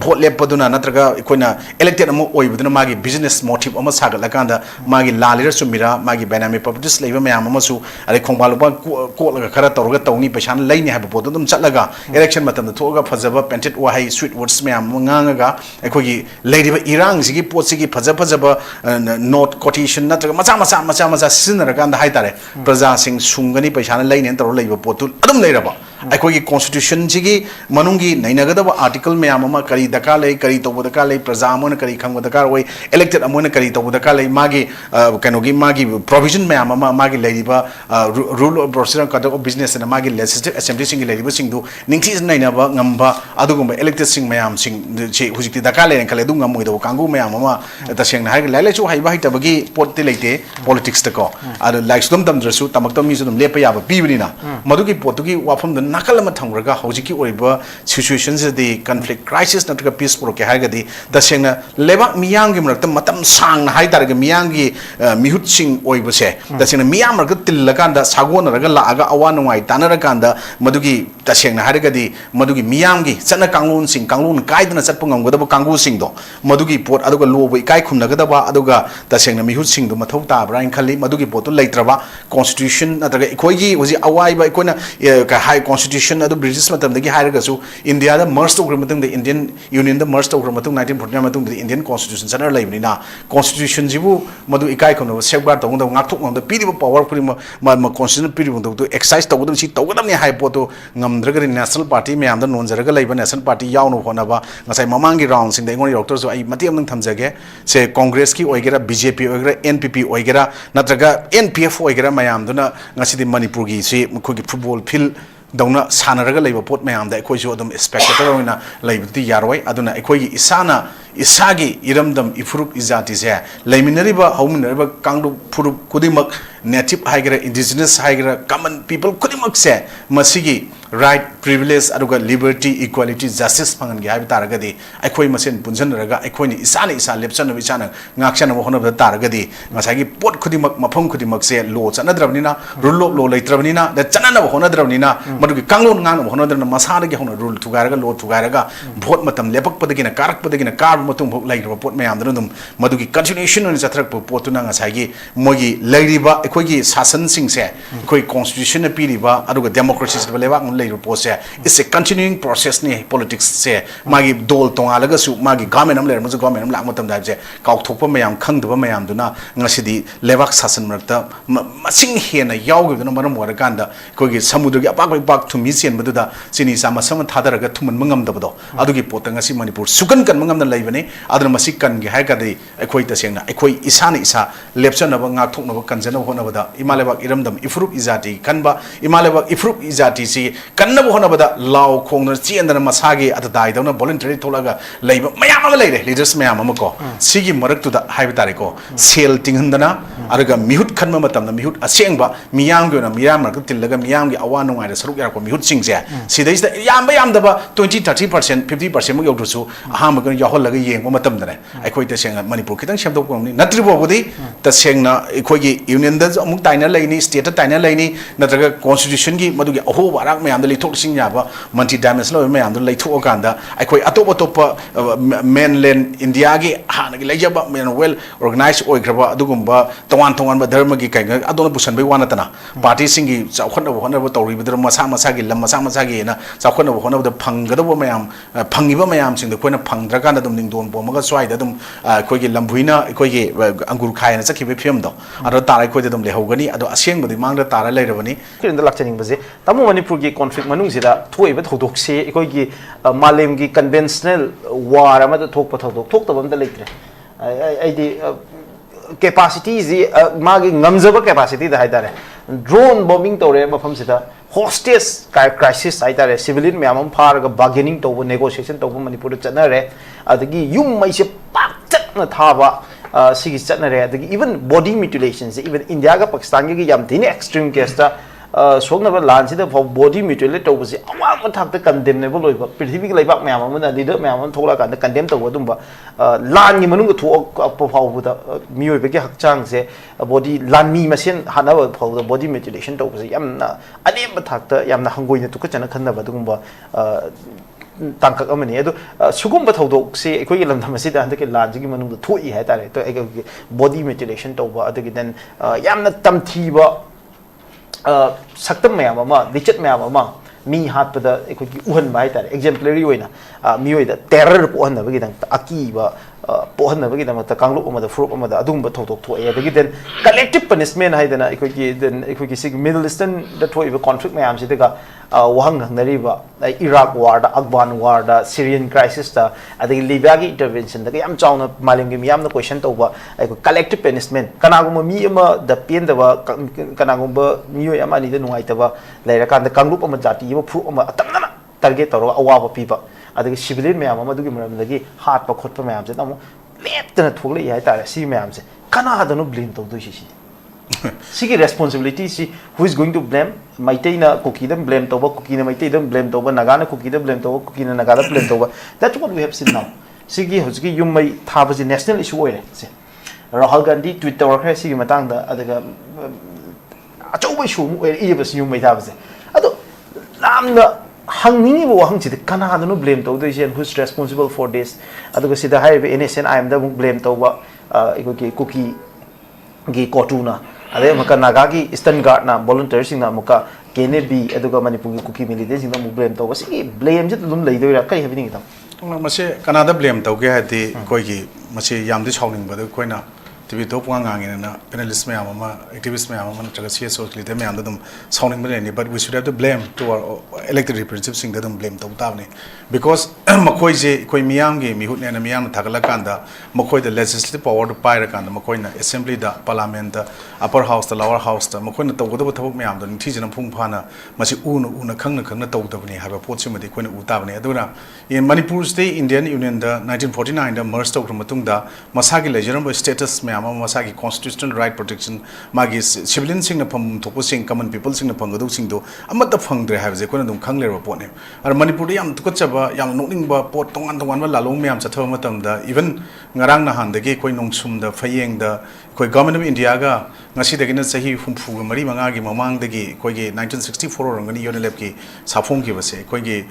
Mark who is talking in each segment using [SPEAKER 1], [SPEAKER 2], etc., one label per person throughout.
[SPEAKER 1] vote lepaduna natraga ikoina elected amu oibuduna magi business motive ama sagalakanda magi lalira sumira magi benami properties leiba mayam amasu ari khongbaluba kolaga khara tawga tawni paisan laini haba podu dum chatlaga election matam da thoga phajaba painted wahai sweet words mayam ngangaga aikogi leidiba irang sigi pot sigi phajaba note quotation natraga macha sinaraganda haitare praja sing sungani paisan laini tawra leiba potu adum leiraba aikogi constitution sigi manungi nainagadaba article mayam ama kari dakale kari tobo dakale praja amona kari khangba dakar oi elected amona kari tobo dakale magi kanogi magi provision mayam ama magi leiba rule of procedure conduct of business na magi legislative assembly sing leiba sing du ningthi nainaba ngamba adugumba elected sing mayam sing che hujikti dakale kale du ngamoi do kangu mayam ama taseng na lai chu haiba hitabagi pot te leite politics ta ko adu like sum tamdrasu tamaktam mi sum lepa yaba bibini na madugi potugi wafam da nakal ma thangraga hojiki oiba situations the conflict crisis natka peace pro ke hargadi tasengna leba miyang gi mrakta matam sang na haidarga miyang gi mihut sing oibase tasengna miyam marga tillakanda sagona raga laaga awan ngai tanaraganda madugi tasengna hargadi madugi miyam gi chana kanglun sing kanglun kaidana chatpungam godaba kangu sing do madugi pot aduga lobo ikai khumnagadaba aduga tasengna mihut sing do mathau ta bra in khali madugi potu leitraba constitution natraga ikoigi hoji awaiba ikoina ka high constitution adu british matam dagi hairagasu india da merged over matung the indian union da merged over matung 1949 matung the indian constitution sanar laibni na constitution jibu madu ikai kono safeguard tong da ngak thok ngam da pidi power puri ma constitution pidi bung to exercise tawdam si tawdam ni hai poto ngamdraga national party me amda nonjaraga laiba national party yawno honaba ngasai mamangi round sing da ngoni doctor so ai mati amnang thamjage se congress ki oigera bjp oigera npp oigera natraga npf oigera mayam duna ngasidi manipur gi si mukhogi football field dauna sanaraga laiba pot mayam da ekoi jo adum spectator oina laibti yaroi aduna ekoi isana isagi iramdam ifuruk izati se laiminariba hauminariba kangdu furuk kudimak native haigera indigenous haigera common people kudimak se masigi right privilege aduga liberty equality justice phangan gi habi taragadi ekoi masen punjanaraga ekoi ni isani isa lepchana isana ngakchana mo honaba taragadi ngasagi pot kudimak mafam kudimak se lo chanadrabnina rule of law leitrabnina da chanana honadrabnina madugi kanglon ngang honadrana masada gi hona rule thugaraga law thugaraga vote matam lepak padagina karak padagina kar matung bok lairaba pot mayam dum madugi continuation on jatrak potuna ngasagi mogi lairiba ekoi gi sasan sing se ekoi constitution na piriba aduga democracy se lewak lairo pose it's a continuing process ni politics se magi dol tongalaga su magi government am ler mu government am lak matam da je kauk thokpa mayam khangdaba mayam duna ngasidi lewak sasan marta masing hena yawgi duna maram waraganda ekoi gi samudra gi apak thumi sen maduda chini sama sama thadaraga thuman mangam dabado adugi potang asi manipur sukan kan mangam na laibani aduna masik kan gi haigadi ekoi tasengna ekoi isana isa lepchana ba ngak thokna ba kanjana hona bada imalebak iramdam ifruk izati kanba imalebak ifruk izati si kanna hona bada law khongna chiendana masagi atadai dawna voluntary tholaga leiba mayam ama leire leaders mayam ama ko sigi marak tu da haibitare ko sel tinghandana araga mihut khanma matamna mihut asengba miyam gi na miyam mark tillaga miyam gi awan nungai da saruk yarko mihut singse sidaisda yamba yamdaba 20-30% 50% mu yodrusu aham ga yahollaga yengba matamdane aikoi tasengna manipur kitang semdok komni natribo bodi tasengna aikoi gi union da amuk taina laini state ta taina laini natraga constitution gi madugi aho barak mayam da leithok sing yaba multi dimensional mayam da leithok okanda aikoi atop atop mainland india gi hana gi lejaba well organized oigraba adugumba tongan ba dharma gi kai adona busan bai wana tana party sing gi chawkhana hona ba tawri bidra masa gi lam masa gi na chawkhana hona ba phanggadaba mayam phangiba mayam sing da koina phangdra kan dum ning don bomaga swai da dum koi gi lambuina koi gi angur khai na chakhi be phim do ado tarai koi dum le hogani ado aseng budi mangda tara leirabani
[SPEAKER 2] kirin da lakchaning baje tamu manipur gi conflict manung sida thoiba thodok se koi gi malem gi conventional war ama da thok pa thodok thok tabam da leitre ai di capacity is magi ngamjaba capacity da haidare drone bombing tore mafam sida hostage crisis haidare civilian myamam pharaga bargaining to negotiation to manipur chanare adagi yum mai se pak chatna thaba sigi chatnare adagi even body mutilations even india ga pakistan gi yam thine extreme case ta sokna ba lan sida body mutilate to basi awang thak ta condemnable loiba prithvi gi laibak myam amana leader myam am thola kan condemn to adum ba lan gi manung thu phau bu da mioi be gi hakchang se body lan mi masen hana ba phau da body mutilation to basi yam na anem ba thak ta yam na hangoi na tu ka chana khanna ba dum ba tangkak amani adu sugum ba thodok se ekoi gi lamdam asi da handaki lan jigi manung da thoi hai tare to ek body mutilation to ba adagi then yamna tamthi ba saktam mayam ama lichet mayam ama mi hat pada ekoi gi uhan ba hai tare exemplary oina mi oi da terror po han ba gi dang aki ba po han ba gi dang ta kanglu ama da fruit ama da adum ba thodok thoi adagi then collective punishment hai dana ekoi gi sig middle eastern da thoi ba conflict mayam si da wahang nariba Iraq war da Afghan war da Syrian crisis da adagi Libya gi intervention da yam chawna malim gi yam na question to ba collective punishment kanaguma mi ama da pen da ba kanaguma mi ama ni da nungai ta ba laira kan da kanglup ama jati ba phu ama atamna target taro awa ba pi ba adagi civilian me ama du gi maram da gi heart pa khot pa me am se tamu leptana thole ya ta si me am se kana da no blame to do si Sigi responsibility si who is going to blame Maitai na Kuki them blame toba Kuki na Maitai them blame toba Naga na Kuki them blame toba Kuki na Naga blame toba that's what we have seen now Sigi husgi yum mai thaba ji national issue oire se Rahul Gandhi tweet tawar kha sigi matang da adaga achau issue mu oire iba si yum mai thaba se ado lamna hangni bo hang chi kana da no blame to do who is responsible for this adaga sida hai NSN I am the blame toba iko Kuki gi kotuna ade maka Naga gi Eastern Guard na volunteer sing na muka KNB aduga Manipur gi Kuki military sing na mu blame to wasi blame je dum lei doira kai having itam
[SPEAKER 1] mase kanada blame to ge hati koi gi mase yam di chawning ba koi na tibi to pang ngang na panelist me ama activist me ama traga CSO clite me andum sounding me ni but we should have to blame to our elected representatives sing dum blame to ta ni because makoi je koi miyam gi mihut ne na miyam thagala kanda makoi the legislative power to paira kanda makoi na assembly da parliament da upper house da lower house da makoi na tawdo ba thabuk miyam da thi jina phung phana masi una khang na tawda bani haba pot sim di koi na uta bani aduna in Manipur state Indian Union da 1949 da merged to matung da masagi legitimate status me masagi constitutional right protection magi civilian sing na pham thopu sing common people sing na phangadu sing do amata phangdre have je kona dum khangle ro pot ne ar Manipur yam tukachaba yam nokning ba pot tongan tongan ba lalong me am chathaw matam da even ngarang na han dagi koi nongsum da phayeng da koi government of India ga ngasi dagi na sahi humpu ga mari manga gi mamang dagi koi gi 1964 rangani yonelep ki saphong ki base koi gi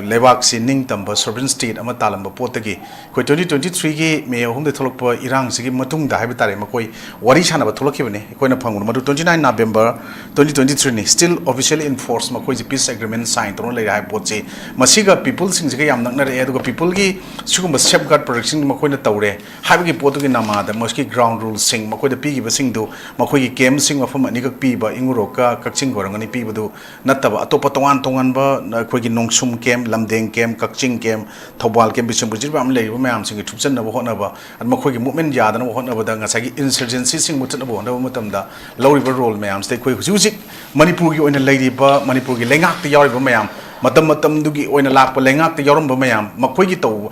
[SPEAKER 1] lebak si ning tamba sovereign state ama talam ba pot dagi koi 2023 gi me hum de tholok pa irang sigi matung da tare makoi wari chana ba tholok bane koi na phangun madu 29 November 2023 ni still officially enforced makoi peace agreement sign tono le hai poche masiga people sing je yam nakna re aduga people gi sugum safeguard protection makoi na tawre haibi gi potu gi nama da moski ground rules sing makoi da pi gi basing do makoi gi game sing afam ani gak pi ba inguro ka kakching gorangani pi badu nataba atopa tongan ba koi gi nongsum kem lamdeng kem kakching kem thobal kem bisum bujir ba am le ba mayam sing thupchan na ba hona ba an makoi gi movement yada na hona ba da ngasagi insurgency sing mutat na bo na matam da lawriba role mayam stay koi hujik Manipur gi oina leiriba Manipur gi lengak ti yawriba mayam matam dugi oina lakpa lengak te yorom ba mayam makoi gi to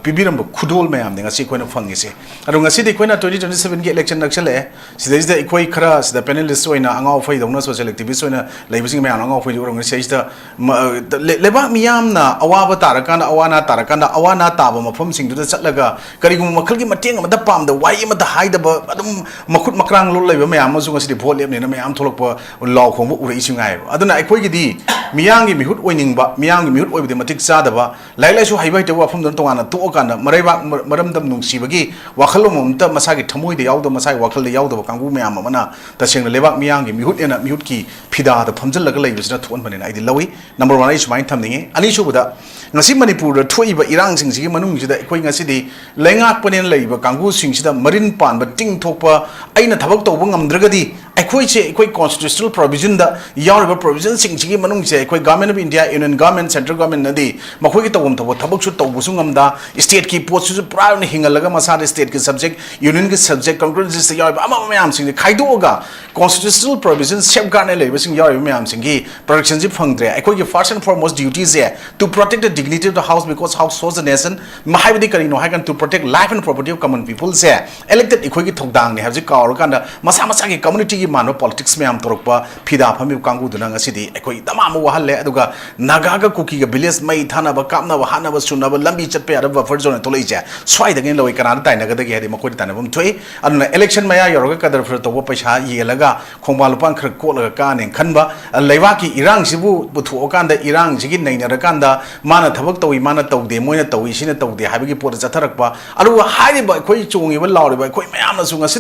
[SPEAKER 1] pibiram ba khudol mayam de ngasi koina phangi se aro ngasi de koina 2027 gi election naksale sida is da ikoi khara sida panelist oina angau phai dongna social activist oina leibising mayam angau phai ro ngasi sida leba miyam na awa tarakana awana taba mafam sing du da chatlaga karigum makhal gi mateng ma da pam da wai ma da haida ba adum makhut makrang lo leiba mayam ma zu ngasi de vote lep ne na mayam tholok pa law khong bu uri isingai aduna ikoi gi di miyang gi mihut oining ba miyang gi mihut oibde matik sada ba lailai su haibai te wa phum don tongana to kana maraiba maramdam nungsi bagi wakhalom umta masagi thamoi de yawdo masai wakhal de yawdo kangu miyam mana ta sengna lebak miyang gi mihut ena mihut ki phida da phamjal laga leibisna thon bane na idi lawi number 1 ai sumai thamninge ani su buda ngasi Manipur da thoiba irang sing sigi manung sida ikoi ngasi di lengak panen leiba kangu sing sida marin pan ba ting thokpa aina thabak tawba ngamdragadi aikoi che ikoi constitutional provision da yawriba provision sing sigi manung che ikoi government of India union government central government nadi makoi ki tawum thabo thabak chu tawbu su ngamda state ki post su pra ni hingalaga masa state ki subject union ki subject congruence se yawriba ama mayam sing khaidoga constitutional provision safeguard ne leiba sing yawriba mayam sing gi protection ji phangdre aikoi ki first and foremost duties is to protect the dignity of the house because house shows the nation mahaibadi kari no hagan to protect life and property of common people se elected ikoi ki thokdang ne haji kaur kanda masa ki community की मानो politics में आम तौर फिदा फमी कांगूदुना ngasi अखोई तमाम वहल्ले अदुगा नागा का cookie का विलेज मई थानब कापनब हानब सुनब लंबी चटपे यार बफर जोन तोलैजे स्वाइदगे लoi कनार ताइनगदगे हेदि मखोइ तानबम थोइ अदुना इलेक्शन मया योरगा कदर फर तोबो पैसा येलगा खोंबा लुपान खर कोलगा काने खनबा लैवाकी इरांग सिबु बुथुओकांदा इरांग सिगी नैनरकांदा माना थबक तोइ माना तौदे मोइना तौइ सिना तौदे हाबिगी पोत चथरकबा अरु हाइबा अखोइ चोंगिबा लाउरिबा अखोइ मयामना सु ngasi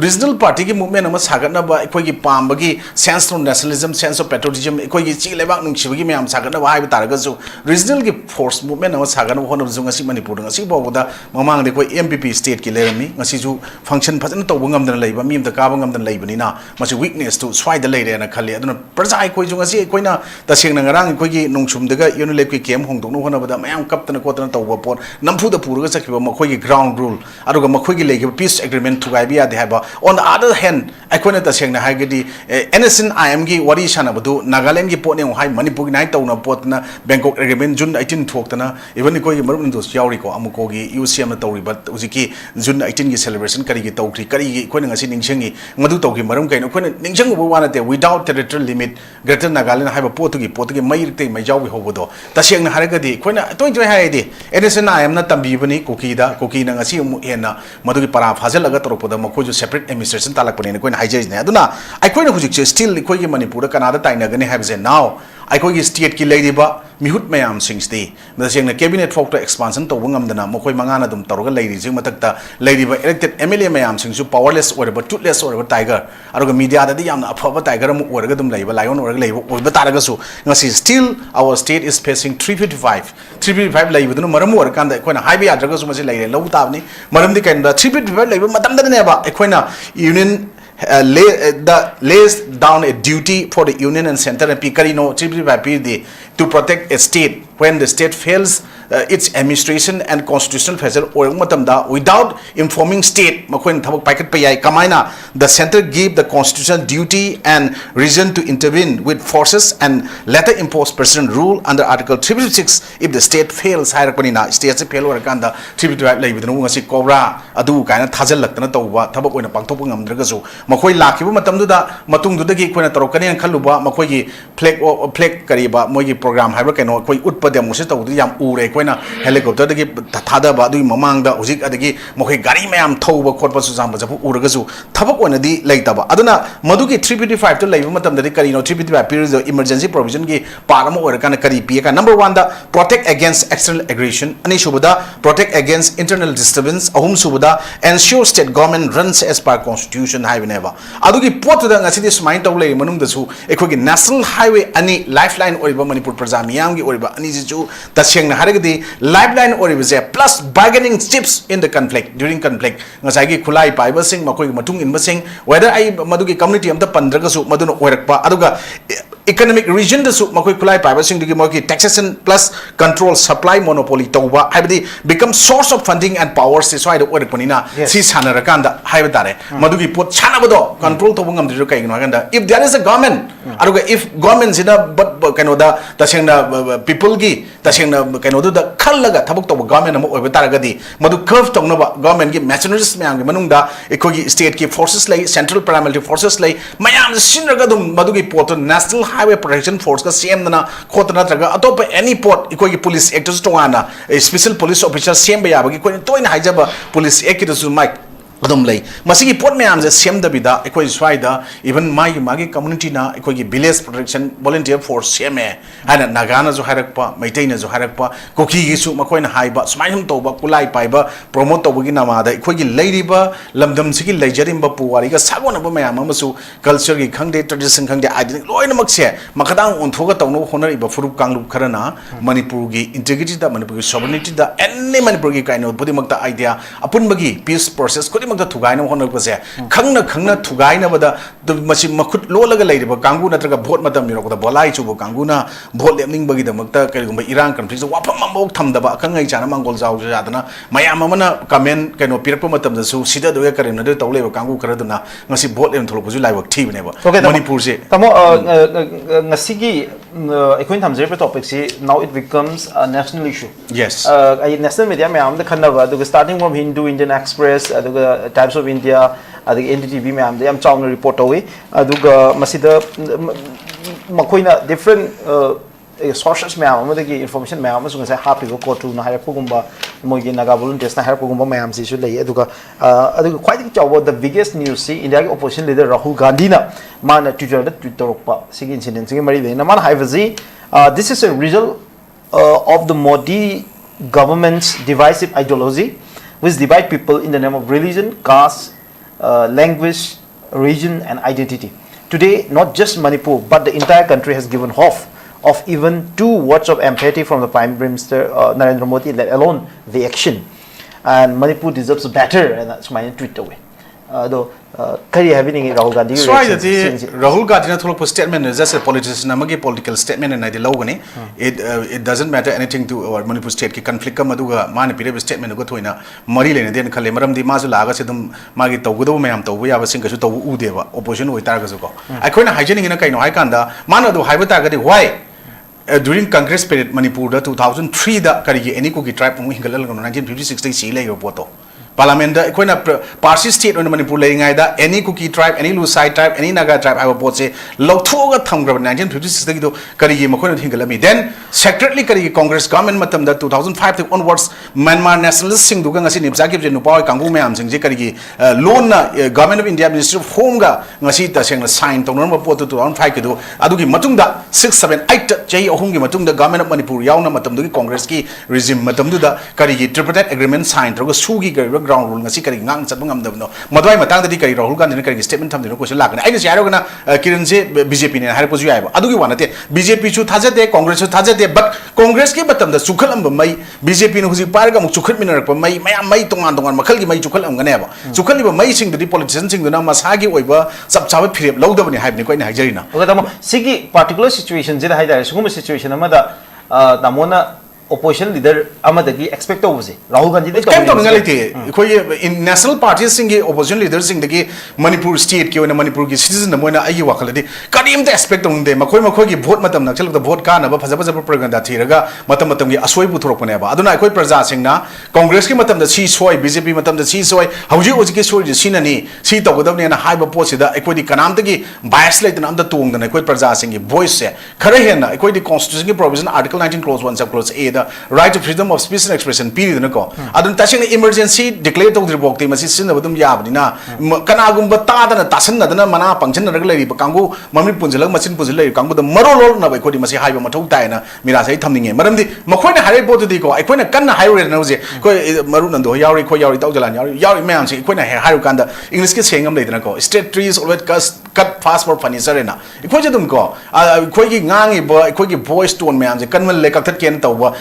[SPEAKER 1] रीजनल पार्टी की मूवमेंट अमा सागनबा अखोइ पामबगी sense of nationalism sense of patriotism अखोइ ची लेबाक नुंगसिबगी मयाम सागनबा हाइबा तारगसु रीजनल की फोर्स मूवमेंट अमा सागन होनबजु ngasi मणिपुर ngasi बावदा ममांग अखोइ एमपीपी स्टेट की लेरमी ngasi जु फंक्शन फजन तौबो ngamdana leiba mi amta kaaba ngamdana leibani masi weakness to swaida leire na khali aduna praja ai koi ju ngasi koina tasengna ngarang koi gi nongchum daga unilep ki kem hongdokno honabada mayam kaptana kotana tawba pon namfu da puruga sakhiba makhoi gi ground rule aruga makhoi gi legi peace agreement thugai bi ade haba on the other hand akoina tasengna haigedi innocent IM gi wari sana badu Nagaland gi potne hai Manipur gi nai tawna potna Bangkok agreement June 18 thoktana even koi gi marum dos yauri ko amuko gi UCM na tawri but uziki June 18 gi celebration kari gi tawri kari gi koina ngasi ningshangi madu tawgi marum kaino koina ningshang bu wana te without territorial limit Greater Nagaland haiba potugi mai te mai jawi hobodo tasengna haragadi koina toy haidi innocent IM na tambibani Kuki na ngasi hena madugi para phajalaga toropoda makoju separate administration talakpani koina haijai ne aduna ai koina hujik still koi gi Manipur Canada tainagani habse now ai koi gi state ki leidiba mihut mayam singsti dasengna cabinet factor expansion to ngamdana mokoi mangana dum toroga leiri jing matakta leiriba elected MLA mayam singsu powerless or toothless or tiger aruga media da yamna afaba tiger mu orga dum leiba lion orga leiba oiba taraga su ngasi still our state is facing 355 leiba dun maram or kanda koina haibi adraga su masi leire low tabni maram di kainda 355 leiba matam da ne ba koina union lays down a duty for the union and center and pikarino to protect a state when the state fails its administration and constitutional measure or without informing state makoin thabak paikat payai kamaina the center give the constitutional duty and reason to intervene with forces and later impose president rule under article 356 if the state fails hairakpanina state se fail or kanda 355 leibidnu ngasi cobra adu kaina thajal laktana tawba thabak oina pangthok ngamdragasu makoi lakiba matamduda matungdudagi koina torokani an khaluba makoi gi flag kariba moi gi program haiba kaino koi utpa demo se tawdu yam ure koina helicopter dagi thadaba adu mamangda hujik adagi mokoi gari mayam thauba khotpa su jamba jabu uragasu thabak ona di leitaba aduna madugi 355 to leiba matam dadi karino 355 period of emergency provision gi parama orakana kari pika number 1 da protect against external aggression ani subada protect against internal disturbance ahum subada ensure state government runs as per constitution highway adugi pot da ngasi di smain taw lei manung da su ekogi national highway ani lifeline oriba Manipur praja miyam gi oriba ani ju tasengna haragdi lifeline oriba plus bargaining chips in the conflict during conflict ngasai gi khulai paiba sing makoi matung in basing whether ai madugi community amta pandraga su maduna oirakpa aduga economic region da su makoi khulai paiba sing digi moki taxation plus control supply monopoly tawba haibdi become source of funding and power se swai da oirakpanina si sanara kanda haiba tare madugi pot chanabado control to bungam diru kai gna ganda if there is a government aduga if government sina but kaino da tasengna people gi tasengna kaino da khallaga thabuk to government am oiba taragadi madu curve tongnoba government gi machineries mayam gi manungda ekogi state ki forces lay central paramilitary forces lay mayam sinraga dum madu gi pot national highway protection force ka same na khotna traga atop any port ekogi police actors tongana special police officer same ba yabagi ko toina haijaba police act su mic adum lay masigi pot mayam je sem da bida ekoi swaida even magi community na ekoi gi village protection volunteer force seme ana nagana jo harakpa maitaina jo harakpa koki gi su makoi na haiba smaihum toba kulai paiba promote toba gi nama da ekoi gi leiriba lamdam sigi leijarim ba puwari ga sagona ba mayam amasu culture gi khangde tradition khangde identity loina makse makadang onthoga tawno honari ba furup kanglup kharana Manipur gi integrity da Manipur gi sovereignty da any Manipur gi kaino budi makta idea apun bagi peace process magda thugaina honakpase khangna thugaina bada masi makhut lolaga leiriba kangu natraga vote matam mirokda bolai chubo kanguna vote lemning bagi damakta kaigumba Iran conflict wapam mamok thamdaba kangai chana mangol jaw jadana mayam amana comment kaino pirakpa matam da su sida doya karena de tawleba kangu karaduna ngasi vote lem tholopuju laiwak thibneba Manipur se
[SPEAKER 2] tamo ngasigi ꯑꯩꯈꯣꯏꯅ ꯊꯝꯖꯔꯤꯕ ꯇꯣꯄꯤꯛꯁꯤ now it becomes a national issue.
[SPEAKER 1] Yes.
[SPEAKER 2] I national media ꯃꯌꯥꯝꯗ ꯈꯟꯅꯕ ꯑꯗꯨꯒ starting from Hindu, Indian Express ꯑꯗꯨꯒ Times of India ꯑꯗꯒꯤ NDTV ꯃꯌꯥꯝꯗ ꯌꯥꯝ ꯆꯥꯎꯅ report ꯇꯧꯏ ꯑꯗꯨꯒ ꯃꯁꯤꯗ ꯃꯈꯣꯏꯅ different sources ꯃꯌꯥꯝ ꯑꯃꯗꯒꯤ information ꯃꯌꯥꯝ ꯑꯃꯁꯨ ꯉꯁꯥꯏ ꯍꯥꯞꯄꯤꯕ ꯀꯣꯔꯇꯨꯅ ꯍꯥꯏꯔꯛꯄꯒꯨꯝꯕ ꯃꯣꯏꯒꯤ ꯅꯥꯒꯥ ꯚꯣꯂꯨꯟꯇꯤꯌꯔꯁꯅ ꯍꯥꯏꯔꯛꯄꯒꯨꯝꯕ ꯃꯌꯥꯝꯁꯤꯁꯨ ꯂꯩ ꯑꯗꯨꯒ ꯈ꯭ꯋꯥꯏꯗꯒꯤ ꯆꯥꯎꯕ the biggest news ꯁꯤ ꯏꯟꯗꯤꯌꯥꯒꯤ opposition leader Rahul Gandhina ꯃꯥꯅ ꯇ꯭ꯋꯤꯇꯔꯗ ꯇ꯭ꯋꯤꯠ ꯇꯧꯔꯛꯄ ꯁꯤꯒꯤ ꯏꯟꯁꯤꯗꯦꯟꯁꯤꯒꯤ ꯃꯔꯤ ꯂꯩꯅ ꯃꯥꯅ ꯍꯥꯏꯕꯁꯤ this is a result of the Modi government's divisive ideology which divide people in the name of religion, caste, language, region and identity. Today, not just Manipur, but the entire country has given hope of even 2 words of empathy from the Prime Minister Narendra Modi, let alone the action. And Manipur deserves better, and that's my tweet away. Though, kari happening in Rahul Gandhi.
[SPEAKER 1] So, Rahul Gandhi na tholo statement is just a politician namagi political statement and ide logani. It doesn't matter anything to our Manipur state ki conflict ka maduga mani pire statement go thoina mari lene den khale maram di masu laga se dum magi tawgudo mayam tawu ya basing ka su tawu u deba opposition oi tar ga su ko akoina hygienic na kaino hai kanda mana do haiba ta ga di why during Congress period Manipur da 2003 da kari any Kuki tribe mu hingal 1956 si lai yo poto Parliament da koina Parsi state on Manipur lai ngai da any Kuki tribe, any Lusai tribe, any Naga tribe I was say lothoga thamgra 1956 da do kari ye makoina hingalami then secretly kari Congress government matam da 2005 onwards Myanmar nationalist sing duga ngasi nimsa ki je nupa kangu me am sing je kari loan na government of India Ministry of Home ga ngasi ta seng sign tong no pot 2005 ki do adugi matung da 6 7 8 jai ahum gi matung da government of Manipur yauna matam du Congress ki regime matam du da kari tripartite agreement sign troga sugi kari ground rule ngasi kari ngang chat bangam dabno madwai matang da di kari Rahul Gandhi kari statement tham dino ko lakna ai se ayro na Kiran je BJP ne har ko ju aiba adugi wanate BJP chu thajate Congress chu thajate but Congress ki batam da sukhalam mai BJP ne huji par ga mu chukhat minar pa mai mayam mai tongan tongan makhal gi mai chukhalam ngane ba chukhali ba mai sing di politician sing na masa gi oiba sab chabe phirep lawdabani haibni ko ina hajarina
[SPEAKER 2] oga tamo sigi particular situation je haidare sugum situation amada tamona opposition leader amadagi expect tawuse Rahul Gandhi de
[SPEAKER 1] kam to ngalite khoi in national parties sing ge opposition leaders sing de Manipur state ki ona Manipur gi citizen na moina ai wakhaladi kadim de expect tong de makhoi gi vote matam na chal da vote ka na ba phaja phaja propaganda thiraga matam gi asoi bu thorok pane ba aduna khoi praja sing na Congress ki matam da si soi BJP matam da si soi hauji oji ki soi si na ni si tawgadam ne na haiba pot si da khoi di kanam de gi bias like na am da tong da khoi praja sing gi voice se khare he na khoi di constitution ki provision article 19 clause 1 sub clause a right to freedom of speech and expression period na ko adun tasing emergency declare to the bokti masi sin badum yabni na kana gumba ta da tasan na mana function na regular kangu mami punjalang machin punjal kangu da marolol na bai kodi masi haiba mathau tai na mira sai thamninge maramdi makhoi na hare botu di ko aikoi na kan na haire na je ko maru nando yauri ko yauri tau jalan yauri mayam si aikoi na haru kanda english ke sengam leidna ko state trees always cut fast for furniture na ikoi je dum ko ikoi gi ngangi ba ikoi gi voice tone mayam je kanmal le kaktat ken tau ba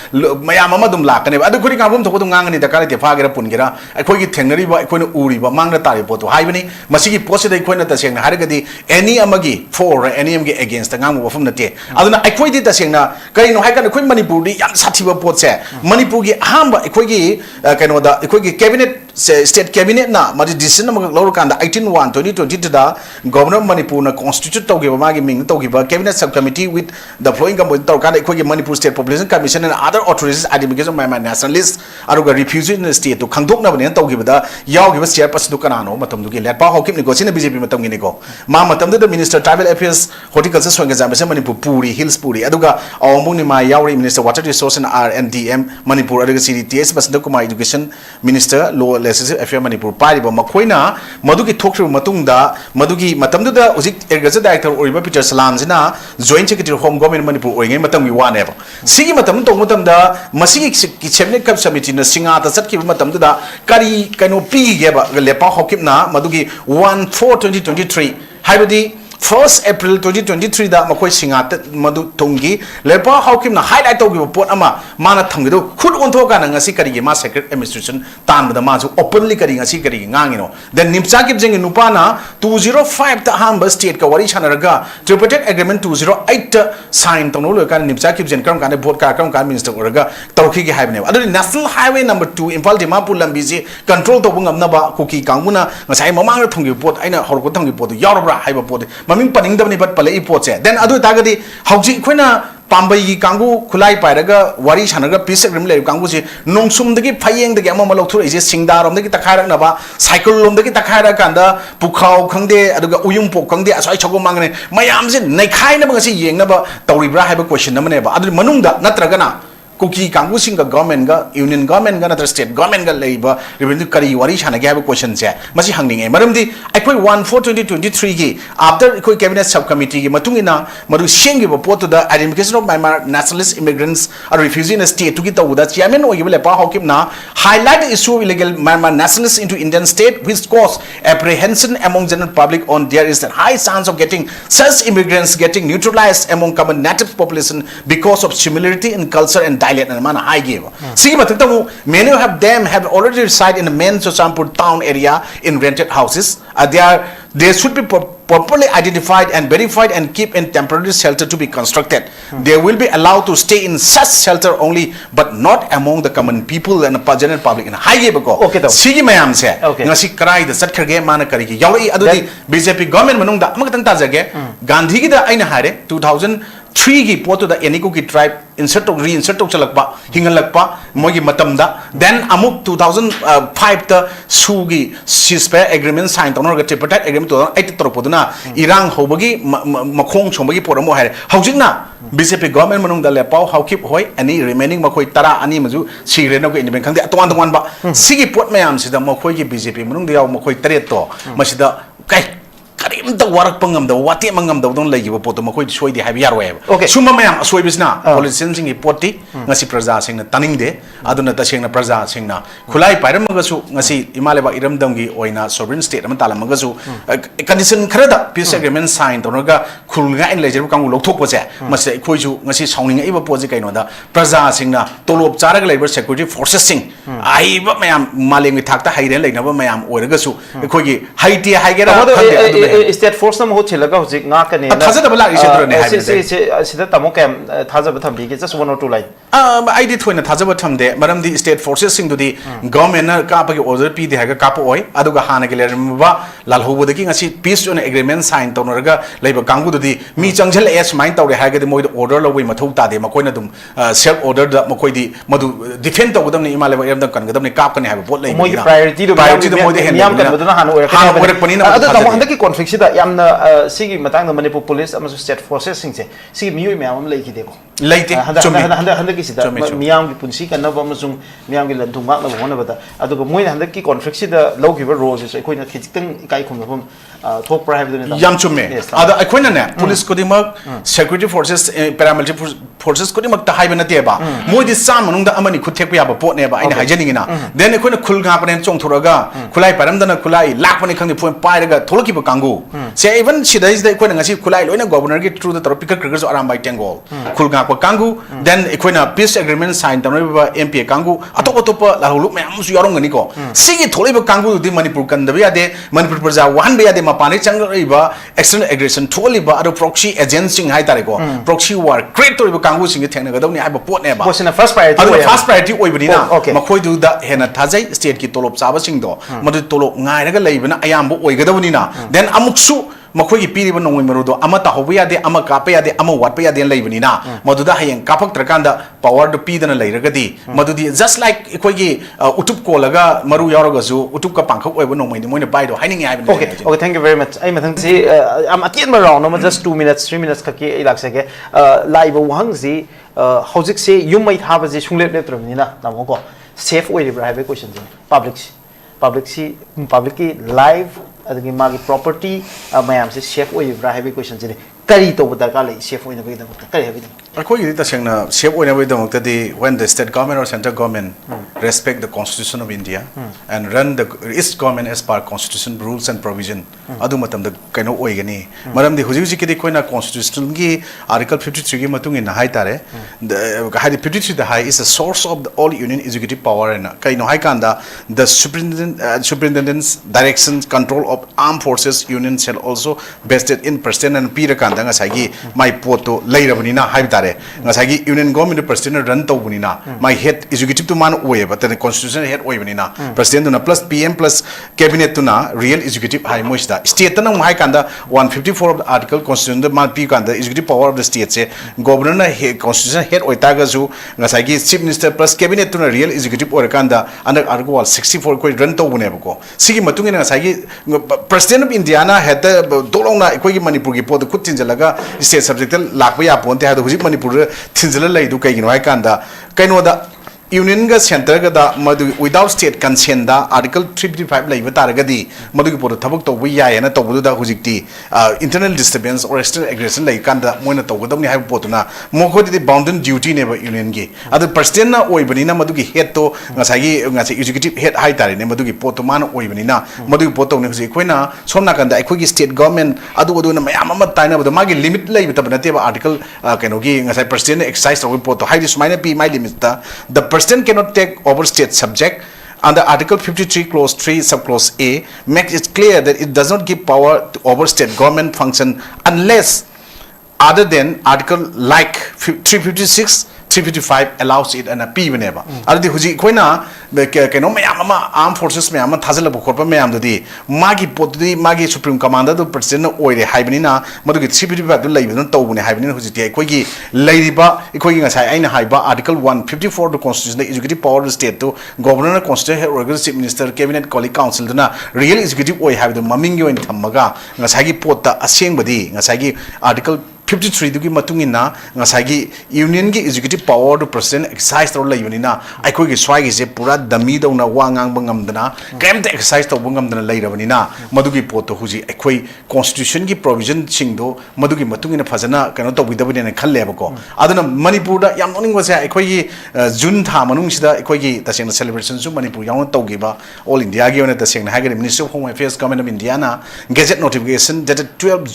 [SPEAKER 1] mayam ama dum lakane adu khuri ngabum thok dum ngangani da kare te fagira pungira aikoi gi thengnari ba aikoi na uri ba mangna tari potu haibani masigi post da aikoi na ta sengna haragadi any amagi for any amagi against the ngang wafum na te aduna aikoi di ta sengna kai no haikana aikoi Manipur di yam sathiba pot se Manipur gi ahamba aikoi gi kaino da aikoi gi cabinet state cabinet na mari decision amag lawr kan da 18/1/2022 da governor Manipur na constitute tawgi ba magi ming tawgi ba cabinet subcommittee with the flowing gam taw kan aikoi gi Manipur state population commission and other authorities identification of my nationalist aruga refugee in the state to khangdok na bane tawgi ba yaw gi ba chair person du kanano matam du gi let pa hokip ni go sin BJP matam gi ni go ma matam da minister tribal affairs horticulture swang exam Manipur puri hills puri aduga awmu ni ma yawri minister water resource and RNDM Manipur aduga CDTS basda kuma education minister law legislative affairs Manipur pari ba makoina madugi thokru matungda madugi matam da ujik agriculture director oriba Peter Salam sina joint secretary home government Manipur oingai matam gi wane ba sigi matam to matam da masigi ki cabinet cap committee na singa ta sat ki matam da kari kaino pi ge ba lepa hokip na madugi 1/4/2023 haibadi 1st April 2023 da makoi singa madu tongi lepa haukim na highlight to gi pot ama mana thamgi do khud on tho ka na ngasi kari gi ma secret administration tan da ma su openly kari ngasi kari ngangi no then nimcha ki jeng nupa na 205 ta hamba state ka wari chanaraga tripartite agreement 208 ta sign to no lo ka nimcha ki jeng kam ka ne vote ka kam ka minister oraga tawki gi haibne adu national highway number 2 Imphal Dimapur lambi ji control to bungam na ba Kuki kangmuna ngasai mamang thongi pot aina horko thongi pot yarobra haiba pot maming paningdabni but pale ipoche then adu tagadi hauji khoina Pambai Kangu Kulai Paraga, Wari Shanaga, Peace Agreement Kangusi, Nongsum the Paying the Gamma Malotu is Singdar on the Takara Nava, Cycle on the Takara Kanda, Pukau Kande, Aduga Uyumpo Kande, as I Chogo Mangane, my arms in Nakai never see Yang never, Tauribra have a question, Namaneva, Adu Manunda, Natragana. Kuki Kangu singa government ga union government ga another state government ga labor revenue kari wari shana ga question che masi hangning e maram di akoi 1/4/2023 gi after akoi cabinet subcommittee gi matungina maru shengi bo pot da identification of Myanmar nationalist immigrants or refugee in a state to gi tawuda chairman oi gi pa hokim na highlight the issue of illegal Myanmar nationalists into Indian state which cause apprehension among general public on there is a high chance of getting such immigrants getting neutralized among common native population because of similarity in culture and dialect and man high give. See, but many of them have already reside in the main Sosampur town area in rented houses. They should be properly identified and verified and keep in temporary shelter to be constructed. They will be allowed to stay in such shelter only, but not among the common people and the general public. In high give go. Okay, see, ma'am say. Okay. Nasi cry the Satkage Manakariki. Yawi Adu BJP government Manunda Makatan Tazage Gandhi da Aina Hare 2003 gi poto da Yaniko ki tribe insert reinsert chalakpa hingalakpa mogi matamda then amuk 2005 ta sugi ceasefire agreement sign tonoga tripartite agreement 2008 toropoduna irang hobagi makhong chombagi poramo haire haujingna BJP government manungda lepau haukip hoi ani remaining makoi tara ani maju sirena ko independent khangde atwan twan ba sigi pot mayam sida makoi gi BJP manungda yaw makoi tare to masida kai karim da warak pangam da wati mangam da don lagi poto makoi soi di habi yarwe okay suma mayam soi bisna politicians ngi poti ngasi praja sing na taning de aduna ta sing na praja sing na khulai pairam ga su ngasi imaleba iram dam gi oina sovereign state am talam ga su condition khara da peace agreement sign to ga khulga in lejer kang lok thok poche mase khoi ju ngasi sawning iba poje kaino da praja sing na tolop chara ga labor security forces sing ai ba mayam maleng thak ta haire leina ba mayam oira ga su khoi gi haiti haigera
[SPEAKER 2] state force na mo chilaga hojik nga kane
[SPEAKER 1] thaja da bala ise dro ne habi
[SPEAKER 2] sida tamo kem thaja ba thambi ge just one or two line
[SPEAKER 1] I did when a thaja ba thamde maram di state forces sing to the government na ka pa ge order pi de ha ga ka po oi aduga hana ge le ba lal hobo de ki ngasi peace on agreement sign to noraga leiba kangbu do di mi changjal es main taw re ha ge de moi order lo wi mathau ta de makoi na dum self order da makoi di madu defend to godam ni imale ba em da kan godam ni kap kan ha ba bot lai
[SPEAKER 2] moi priority do moi de yam kan baduna hana ora
[SPEAKER 1] pani na
[SPEAKER 2] adu tamo handa ki conflict sida yamna sigi matang na manipur police amasu state forces sing se sigi mioi myam am lai ki de ko
[SPEAKER 1] laite
[SPEAKER 2] handa ki sida miyam ki punsi kan na ba masung miyam ki lanthung mak na hona bata adu moi handa ki conflict sida low giver role se koi na khitang kai khum na thok pra have de
[SPEAKER 1] yam chumme ada akoina ne police ko dimak security forces paramilitary forces ko dimak ta haiba na te ba moi di sam manung da amani khuthek pa ba pot ne ba aina haijaning ina then akoina khulga pa ne chong thoraga khulai param da na khulai lak pa ne khang ni phoi pai raga tholoki ba kangu se even shida is da akoina ngasi khulai loina governor ki through the topic cricket so aram by tengol khulga pa kangu then akoina peace agreement sign ta ba MP kangu atop atop la hulu me am su yarong ngani ko sigi tholai ba kangu di manipur kan da ya de manipur praja wan ba ya de mapani changraiba external aggression tholi ba ado proxy agency hai tare ko proxy war create to ba kangu sing thengna ga dawni ai ba pot ne ba
[SPEAKER 2] posina first priority
[SPEAKER 1] oi bani na makoi du da hena thajai state ki tolop chaba sing do madu tolop ngai raga leibana ayam bo oi ga dawni na then amuksu makoi ki piri ba nongoi marudo ama ta hoba ya de ama kapa ya de ama wat pa ya de leibani na madu da hayeng kapak trakanda power do pi dana leiraga di madu di just like ikoi gi utup ko laga maru yaraga zu utup ka pangkhok oi ba nongmai ni moina bai do haining ai ba
[SPEAKER 2] okay thank you very much I mathang si am again ma round no just 2 minutes 3 minutes ka ki ai lak sake live wang si hojik se yum mai tha ba ji sunglep lep tram ni na namo ko safe oi ri bra have question public ki live adagi magi property mayam se safe oi bra have question ji kari to buta ka lai safe oi na bai da kari have
[SPEAKER 1] akoi gi ta sengna safe oi na bai da mukta di when the state government or central government respect the constitution of India and run the east government as per constitution rules and provision adu matam da kaino oi gani maram di huji ki di koina constitution gi article 53 gi matung in hai tare the 53 the high is a source of the all union executive power and kaino hai kanda the superintendent's directions control of armed forces union shall also vested in president and pira kanda nga sagi my poto leirabani na hai tare nga sagi union government president run to bunina my head executive executive to man oye but the constitution head oye banina president na plus PM plus cabinet to na real executive high moista state na mai kanda 154 of the article constitution the man pi kanda executive power of the state se governor na constitution head oita ga ju ngasai gi chief minister plus cabinet to na real executive or kanda under article 64 ko run to bune ko sigi matung ina ngasai gi president of India na head dolong na ko gi manipur gi pod khut tin jalaga state subject lakpa ya ponte ha do hujik manipur thinjala lai du kai gi noi kanda kaino da union ga center ga da madu without state consent da article 355 lai bata ga di madu gi por thabak to wi ya na to bu da hujikti internal disturbance or external aggression lai kan da moina to ga dam ni ha potuna mo ko di bounden duty ne ba union gi adu president na oi bani na madu gi head to ngasai executive head hai tare ne madu gi pot man oi bani na madu gi pot to ne hujik koina somna kan da ai gi state government adu na mayam ma tai na ba ma gi limit lai bata ba te ba article keno gi ngasai president exercise to pot to hai dis minor p my limit da the president cannot take over state subject under article 53 clause 3 subclause A makes it clear that it does not give power to over state government function unless other than article like 356 355 allows it and a p whenever adi huji koina keno mayam ama armed forces mayam thazala bokor pa mayam dodi magi potdi magi supreme commander do president oire haibani na madu gi 355 do laibun tawbune haibani huji ti koi gi lairiba koi gi ngasai aina haiba article 154 do constitution the executive power of the state to governor constitution or chief minister cabinet colleague council duna real executive oi haibdu maming yo in thamaga ngasai gi potta aseng badi ngasai gi article 53 dugi matung ina ngasai gi union gi executive power to president exercise to lai yunina ai khoi gi swai gi se pura dami do na wa ngang bangam dana kem te exercise to bangam dana lai rabani na madugi pot to huji ai khoi constitution gi provision sing do madugi matung ina phajana kano to bidabani na khalle ba ko aduna manipur da yam noning wase ai khoi gi june tha manung sida ai khoi gi taseng celebration su manipur yaw to gi ba all india gi ona taseng na ha gi ministry of home affairs government of india na gazette notification dated 12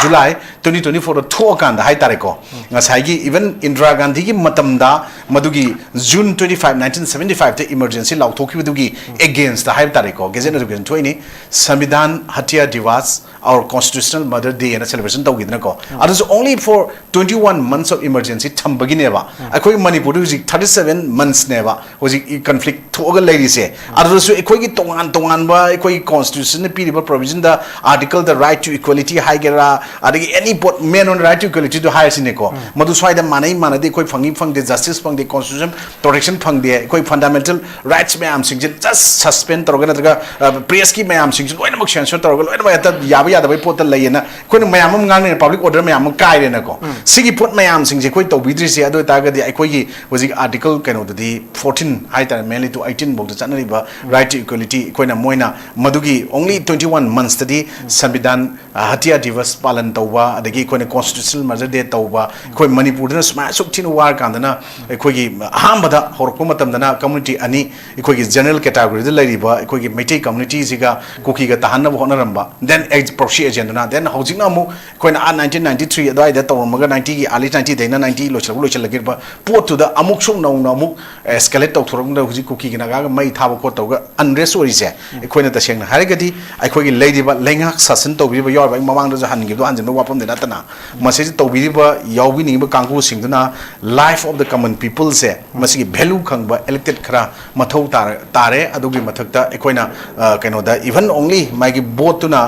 [SPEAKER 1] july 2024 thokan da hai tare ko ngasai gi even indira gandhi gi matam da madugi june 25 1975 te emergency law thoki dugi against the hai tare ko gazette notification thoini samvidhan hatia divas our constitutional mother day and celebration to gidna ko that is only for 21 months of emergency thambagi ne ba akoi manipur ji 37 months ne ba hoji conflict thoga lairi se adasu akoi gi tongan ba akoi constitution ne piriba provision the article the right to equality high gera adagi any men on right to equality to higher sine ko madu swai da manai manade koi phang de justice phang de constitution protection phang de koi fundamental rights me am sing just suspend torga na press ki me am sing loina mak censor torga loina ba ta yaba yada bai pot lai na koi na mayam ngang ne public order mayam kai re na ko sigi pot mayam sing je koi to bidri se ado ta ga di koi gi hoji article kano di 14 high tar mainly to 18 bok ta chanari ba right to equality koi na moina madugi only 21 months tadi samvidhan hatia divas palan tawba adagi koi na constitutional measure de tawba koi manipur na sma suk tin war kan na koi gi hambada horko matam dana community ani koi gi general category de lai ba koi gi meitei community siga kuki ga tahan na hona ramba then proxy agenda na then housing na mu koi na 1993 adai da tawmaga 90 gi early 90 daina 90 lo chal ba pot to da amuk sum na amuk escalate taw thorong da huji kuki gi na ga mai thaba ko tawga unrest ori se koi na ta seng na harigadi koi gi lai ba lengak sasan to bi ba yor ba mamang da han gi do anjin ba wapam de na tana message to bi ba yawi ni ba kangku sing na life of the common people se masi value khang ba elected khara mathau tare adugi mathakta ekoina keno da even only magi vote to na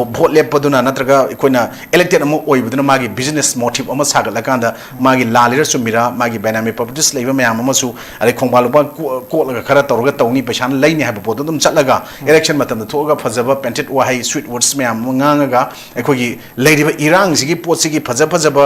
[SPEAKER 1] vote lep paduna natraga ekoina elected amo oibuduna magi business motive ama sagal kanda magi lalira sumira magi benami properties leiba mayam ama su ale khongbalu ba ko laga khara torga tawni pesan laini ha bodo dum chatlaga election matam da thoga phajaba painted wahai sweet words mayam ngangaga ekogi leidiba irang sigi pot sigi phajaba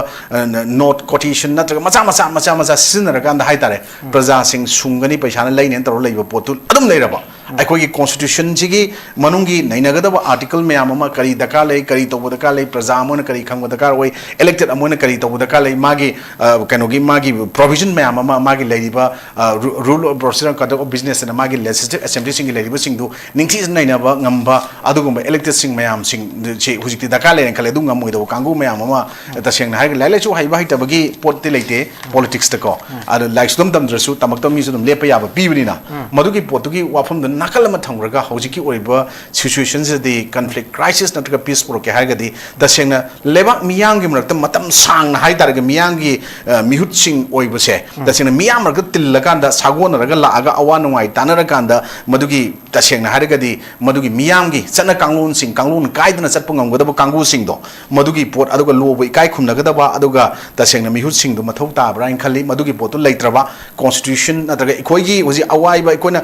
[SPEAKER 1] note quotation natraga macha sinara kanda hai tare praja sing sungani pesan laini tor leiba potul adum leiraba अखोगी constitution जी मनुंगी नैनगदब article मैम करी दरकार ले करी तब दरकार ले प्रजा अमोन करी खंग दरकार होई इलेक्टेड अमोन करी तब दरकार ले मागी कनोगी मागी प्रोविजन मैम मागी लेरिबा rule of procedure conduct of business ना मागी लेजिस्लेटिव असेंबली सिंग लेरिबा सिंग दु निंगथि नैनबा ngamba adugumba elected sing मैम सिंग जे हुजिकति दरकार ले खले दु ngam दो कांगु मैम तसेंग हाइ लाइले छु हाइबा हाइतबगी पोटते लेते पॉलिटिक्स तको आरो लाइक्स दम दमद्रसु तमक्तम मिसु दम लेप याबा पिबनिना मदुगी पोतुगी वाफम nakal ma thamraga hojiki oiba situation di conflict crisis natraga peace pro ke hargadi tasengna lebak miyang gi mrakta matam sang na hai targa miyang gi mihut sing oiba se tasengna miyam marga tillakanda sagon raga la aga awan ngai tanara madugi tasengna hargadi madugi miyam gi chana kanglun sing kanglun kaidana chatpungam godaba kangu sing do madugi pot aduga lobo ikai khumnagadaba aduga tasengna mihut sing do mathau ta bra khali madugi potu leitraba constitution natraga ikoigi hoji awai ba ikona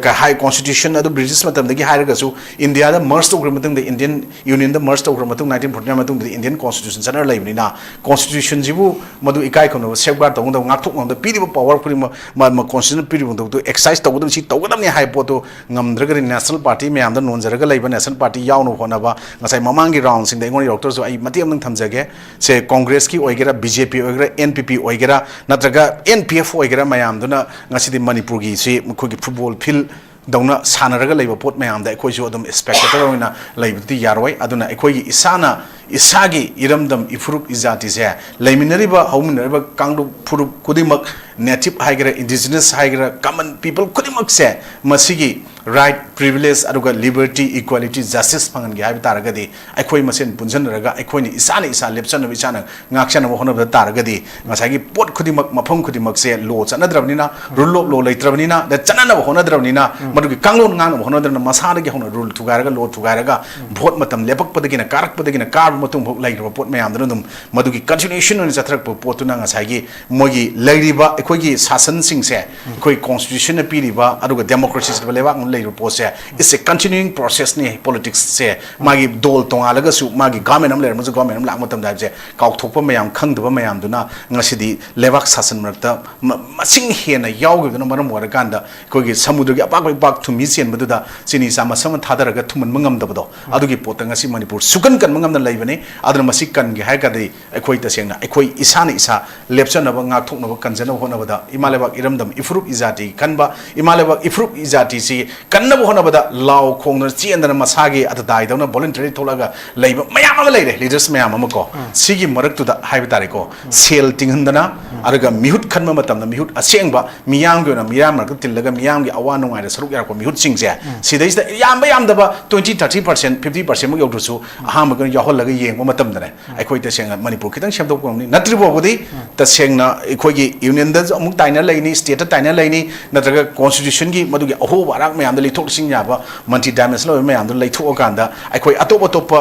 [SPEAKER 1] ka high constitution adu british matam dagi hairaga su india da merged to matung the indian union da merged to matung 1949 matung the indian constitution sanar laibni na constitution jibu madu ikai khumna safeguard tong da ngak thuk ngam da pidi power kuri ma constitution pidi to exercise to godam si to godam ni high poto ngamdraga national party me amda nonjaraga laiba national party yawno honaba ngasai mamangi round sing da ngoni doctor so ai mati amnang thamjage se congress ki oigera bjp oigera npp oigera natraga npf oigera mayam duna ngasidi manipur gi si mukhogi football field dauna sanaraga laiba pot mayam da ekoi jo adum spectator oina laibti yaroi aduna ekoi isana isagi iramdam ifuruk izati se laiminariba hauminariba kangdu furuk kudimak native haigera indigenous haigera common people kudimak se masigi right privilege aduga liberty equality justice phangan gi habi taragadi ekoi masen punjanraga ekoi ni isani isa lepchan bi chana ngakchana honaba taragadi ngasagi pot kudimak mafam kudimak se lo chanadrabnina rule of law leitrabnina da chanana honadrabnina madugi kanglon ngang honadrna masana gi hona rule tugaraga law tugaraga vote matam lepak padagina karak padagina kar matung bok lairba pot mayam dum madugi continuation on jatrak potuna ngasagi mogi lairiba ekoi gi sasan sing se ekoi constitution na piriba aduga democracy se lewa it's a continuing process ni politics se magi dol tongalaga su magi government am lerma government am la matam da je kauk thokpa mayam khangdba mayam duna ngasidi lewak sasan marta masing hena yawgi duna maram waraganda kogi samudra gi apak pak thumi sen baduda chini sama sama thadaraga thuman mangam dabdo adugi pot ngasi manipur sukan kan mangam na laibane aduna masik kan gi hai kadai ekoi ta sengna ekoi isana isa lepchana ba ngak thokna ba kanjana hona bada imalebak iramdam ifrup izati kanba imalebak ifrup izati si kanna hona bada law khongna chiendana masagi atadai dawna voluntary tholaga leiba mayam ama leire leaders mayam ama ko sigi marak tu da haiba tare ko sel tinghandana araga mihut khanma matam na mihut asengba miyam ge na miyam marak tillaga miyam ge awa nongai da saruk yar ko mihut singse sidai da yam ba yam da ba 20-30% 50% mak yodrusu aham ga yahol laga yeng matam da aikoi ta senga manipur kitang shamdok ko ni natri bo bodi ta sengna aikoi gi union da amuk taina laini state taina laini natraga constitution gi madugi aho barak mayam da lithok sing ya ba manti damage lo mayam da leithok kanda aikoi atop atop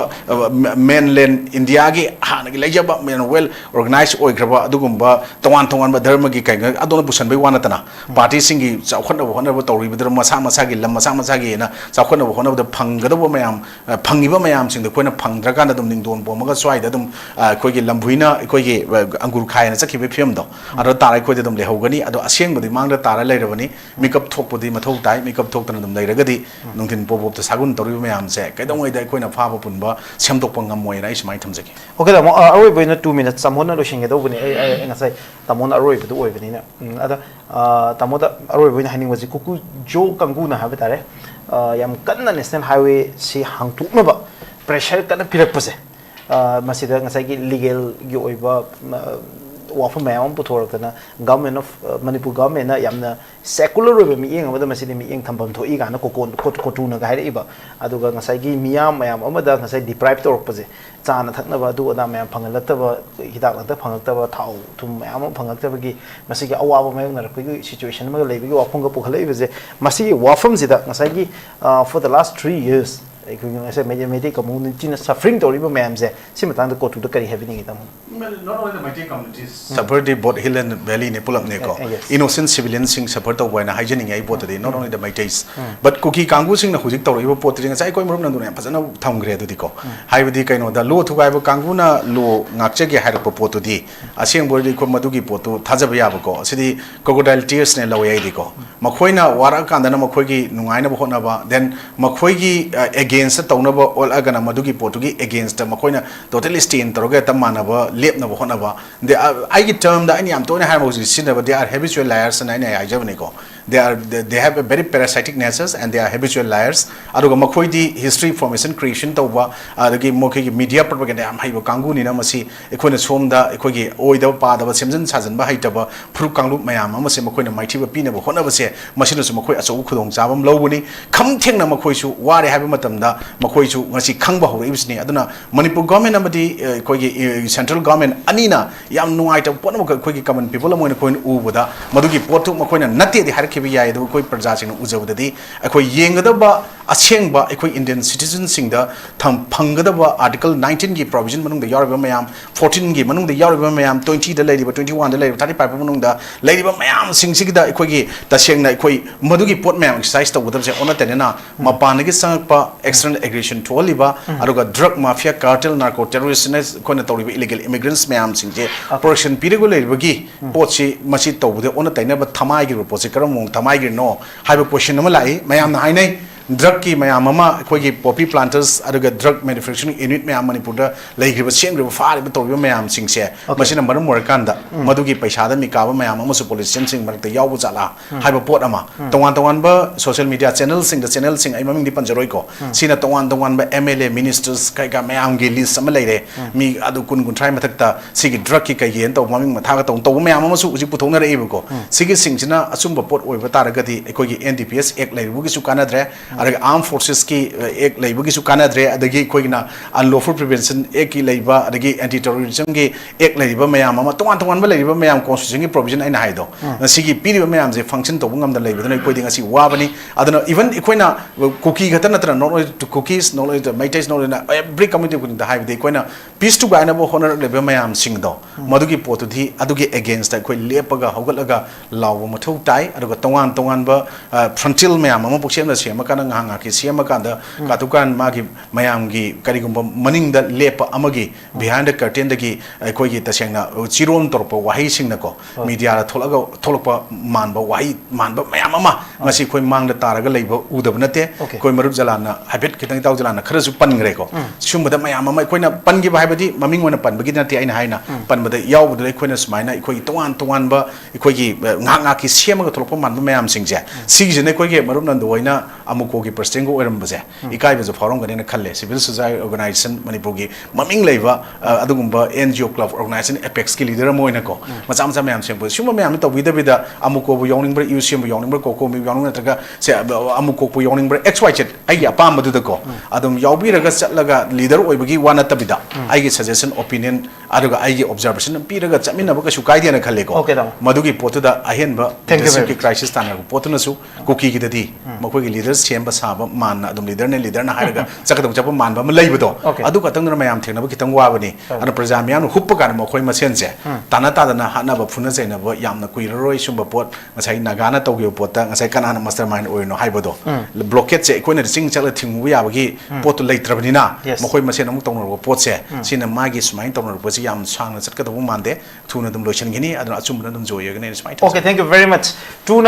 [SPEAKER 1] mainland india gi hana gi leijaba men well organized oigraba adugumba tongan ba dharma gi kai adona busan bai wana tana party singi chawkhana hona ba tawri bidra masa masa gi lam masa masa gi na chawkhana hona ba phangada ba mayam phangiba mayam sing da koina phangdra kana dum ning don bomaga swai da dum koi gi lambuina koi gi angur khai na chakhi be phim do aro tarai koi da dum lehogani ado aseng badi mangda tara leirabani makeup thokpodi mathau tai makeup thokna dum leiragadi nungtin popop ta sagun tori mayam se kaidongoi da koina phaba punba semdokpa ngamoi na ismai thamjaki
[SPEAKER 2] okay da mo aroi boina 2 minutes samona lo shinge do buni ai ngasai tamona aroi bu oi bani na ada tamoda aroi boina haning waji kuku jo kangu na habe tare yam kanna national highway si hangtukna ba pressure kana pirapase masida ngasai gi legal gi oiba wafam mayam puthorkana government of manipur government na yamna secular oiba mi yeng amada masidi mi yeng thambam thoi ga na kotu na ga haira iba aduga ngasai gi miyam mayam amada ngasai deprive torokpase chana thakna ba adu ada mayam phangalataba hidak lata phangakta thau thum mayam phangakta gi masigi awaba mayong na rakui situation ma lebi gi wafam ga pukhalai bese masigi wafam sida ngasai gi for the last 3 years I Media community suffering to river mams, Simatang go to the Kari having it.
[SPEAKER 1] Not only the Media communities suffered the both hill and valley Nepal Neko. Innocent civilians sing support of when hygienic I bought not only the Metis, but Kuki Kangu sing the Huzik Tori portrait and Psycho Murnan Pasana Town Grade to Dico. Hivadika, the low to Ivo Kanguna, low Nakcheki had a popoto di, a same body Komaduki poto, Tazabiago, city crocodile tears and Lawadico. Makoina, Warakandana Makogi, Nuaina Honaba, then Makogi against the Tonaba all Agana Madugi Portugi against the Makoina totally stain Torogeta Manaba, Lepna Honaba. I get termed the Anyam Tony Hamos is but they are habitual liars and any Ijavanico. they have a very parasitic natures and they are habitual liars aduga makhoi di history formation creation tawba adagi mokhi media propaganda am haiba kangu ni na masi ekhona somda ekhogi oida pa da semjan sajan ba haitaba phuru kanglu mayam amase makhoina maithi ba pina ba hona base masina su makhoi achau khudong jabam lobuni kham thengna makhoi su ware haiba matamda makhoi su ngasi khangba hore ibsni aduna manipur government amadi ekhogi central government anina yam nuai ta pon ma ekhogi common people amoina koin ubada madugi potu makoina nati di harkibi yai do koi praja sing ujabdadi akoi yengadaba asengba ekoi Indian citizens sing da tham phangadaba article 19 gi provision manung da yarba mayam 14 gi manung da yarba mayam 20 da lady 21 da lady 35 manung da lady ba mayam sing sig da ekoi gi tasengna ekoi madugi pot mayam exercise to budam se ona tenena mapan gi sangpa external aggression tholiba aruga drug mafia cartel narco terrorists kona tawriba illegal immigrants mayam sing je protection perigo leibagi potsi masi tawbude ona taina ba thamai gi potsi karam thamai gi no haiba question nama lai mayam na hainai drug ki mayam mama khoi poppy planters aduga drug manufacturing unit mayam manipur da leigriba sengriba faariba tawriba mayam sing se masina maram morakanda madugi paisa da mi ka ba mayam ama su politician sing marakta yawbu jala haiba pot ama tongan ba social media channel sing ai maming di panjaroi ko sina tongan ba MLA ministers kai ga mayam gi list sama leire mi adu kun try mathakta sigi drug ki kai yen taw maming matha ga taw mayam ama su uji puthongna re ibu ko sigi sing sina asumba pot oi ba taragadi ekoi gi NDPS ek leibu gi su kanadre अगर arm forces की एक लेबा की सुकाना द्रे अदगी Koyna unlawful prevention एक की लेबा अदगी anti terrorism की एक लेबा मयाम अमा तोंगान बा लेबा मयाम कॉन्स्टिट्यूशन की प्रोविजन आइना हाइदो सिगी पीरिबा मयाम जे फंक्शन तो ngam da लेबा दना कोइदिं asi वाबनी अदना इवन इकोइना कुकी गता नत्र not Kukis not Meiteis not every community कुन दा हाइबदे इकोइना पीस टू गाइना बो होनर लेबा मयाम सिंग दो मदुगी पोतुदी अदुगी अगेंस्ट दा कोइ लेपगा हौगलगा लाव मथौ ताई अदुगा तोंगान बा फ्रंटिल मयाम अमा पुक्सेम दा सेमा kana nganga ki siama kanda katukan magi mayam gi karigumba maning da lepa amagi behind the curtain da gi koi gi tasengna chiron torpa wahi singna ko media ra tholakpa manba wahi manba mayam ama ngasi koi mang da taraga leiba udab nate koi marup jalana habit kitang taw jalana khara su pan ngre ko sumba da mayam ama koi na pan gi ba habadi maming wona pan bagi nate aina haina pan ba da yaw da koi na smaina koi tongan ba koi gi nganga ki siama ga tholakpa manba mayam singje sigi ne koi gi marup nan doina amuko की प्रस्टेंगो ओरमबसे इकाइबजो फारोंगने खल्ले civil society organisation Manipur की ममिंग लेबा अदुगुंबा NGO club organisation apex की leader मोइनको मचा मचा ma'am sample सुम ma'am तौबिदबिदा अमुको बु yawning ब्र UCM बु yawning ब्र cocoa मी yawning नत्रगा से अमुको बु योनिंग ब्र एक्सवाइजेड आई अपाम मदुदको अदुम यावबिरगा चलगा लीडर ओइबगी वानतबिदा आइगे सजेशन ओपिनियन अदुगा आइगे ऑब्जर्वेशन पीरगा चमिनबा कछु काइदेना खल्लेको मदुगी पोतुदा अहेनबा की क्राइसिस ताना पोतुनसु कुकी की ददी मखोगी लीडर्स सेम साब मान लीडर ना चकदम चप मानब लेबदो मैम थेनब खितंग वाबनी अन प्रजा मैम हुप कान मखोय मसेनसे ताना तादना हानब फुना जैनब यामना कुइररोय सुंब पोट ngасai नागाना तौगे पोता ngасai कानाना मास्टर माइंड ओइनो हाइबदो ब्लॉकेट से कोइना चिंग चल थिंगु याबगी पोत लेत्रबनिना मखोय मसेन अमु तौनरो पोट से सिना मागी सुमाइन तौनरो पोसी याम सांगना चटकदबु मानदे थुना दम लोइसनगिनी अदना अचुमना दम जोयगने स्माइट
[SPEAKER 2] okay thank you very much